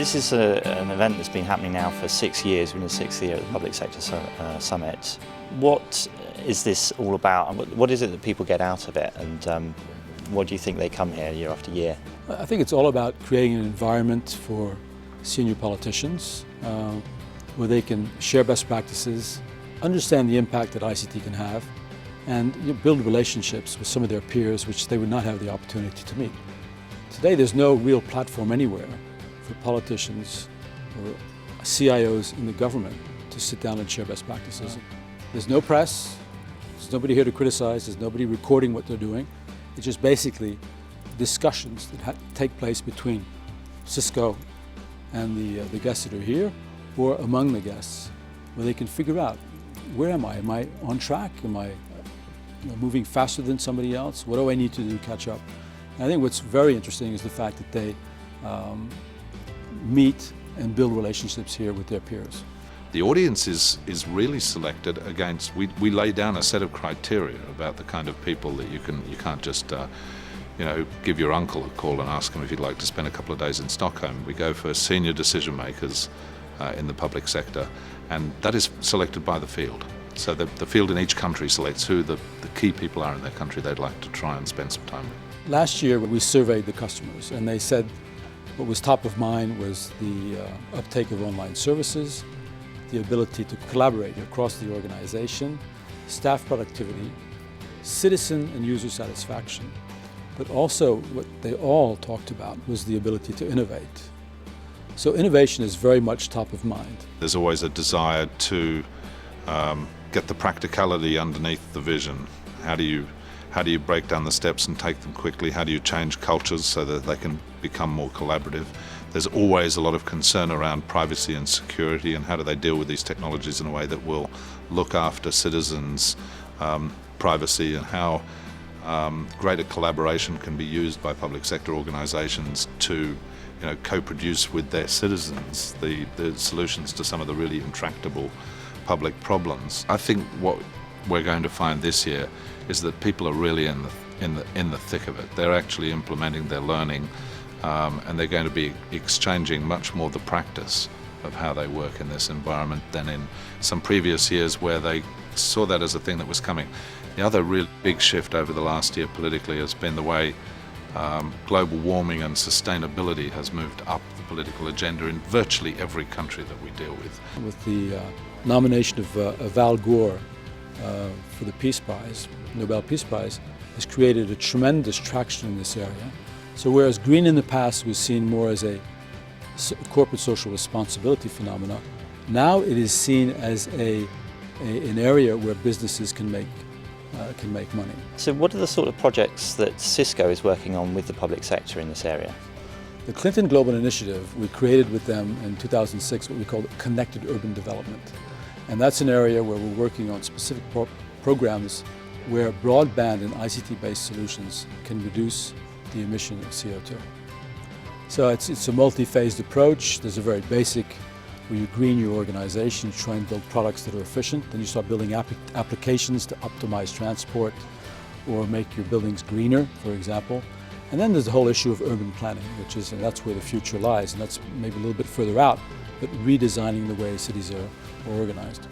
This is an event that's been happening now for 6 years. We're in the 6th year of the Public Sector Summit. What is this all about? What is it that people get out of it, and what do you think they come here year after year? I think it's all about creating an environment for senior politicians where they can share best practices, understand the impact that ICT can have, and build relationships with some of their peers which they would not have the opportunity to meet. Today there's no real platform anywhere for politicians or CIOs in the government to sit down and share best practices. There's no press, there's nobody here to criticize, there's nobody recording what they're doing. It's just basically discussions that take place between Cisco and the guests that are here, or among the guests, where they can figure out, where am I? Am I on track? Am I moving faster than somebody else? What do I need to do to catch up? And I think what's very interesting is the fact that they meet and build relationships here with their peers. The audience is really selected against, we lay down a set of criteria about the kind of people that you can't just give your uncle a call and ask him if he'd like to spend a couple of days in Stockholm. We go for senior decision makers in the public sector, and that is selected by the field. So the field in each country selects who the key people are in their country they'd like to try and spend some time with. Last year we surveyed the customers, and they said what was top of mind was the uptake of online services, the ability to collaborate across the organization, staff productivity, citizen and user satisfaction. But also what they all talked about was the ability to innovate. So innovation is very much top of mind. There's always a desire to get the practicality underneath the vision. How do you break down the steps and take them quickly? How do you change cultures so that they can become more collaborative? There's always a lot of concern around privacy and security, and how do they deal with these technologies in a way that will look after citizens' privacy, and how greater collaboration can be used by public sector organisations to co-produce with their citizens the solutions to some of the really intractable public problems. I think what we're going to find this year is that people are really in the thick of it. They're actually implementing their learning, and they're going to be exchanging much more the practice of how they work in this environment than in some previous years where they saw that as a thing that was coming. The other real big shift over the last year politically has been the way global warming and sustainability has moved up the political agenda in virtually every country that we deal with. With the nomination of Al Gore for the Peace Prize, Nobel Peace Prize, has created a tremendous traction in this area. So whereas green in the past was seen more as a corporate social responsibility phenomena, now it is seen as an area where businesses can make money. So what are the sort of projects that Cisco is working on with the public sector in this area? The Clinton Global Initiative, we created with them in 2006 what we call Connected Urban Development. And that's an area where we're working on specific programs where broadband and ICT-based solutions can reduce the emission of CO2. So it's a multi-phased approach. There's a very basic, where you green your organization, you try and build products that are efficient, then you start building applications to optimize transport or make your buildings greener, for example. And then there's the whole issue of urban planning, and that's where the future lies, and that's maybe a little bit further out, but redesigning the way cities are organized.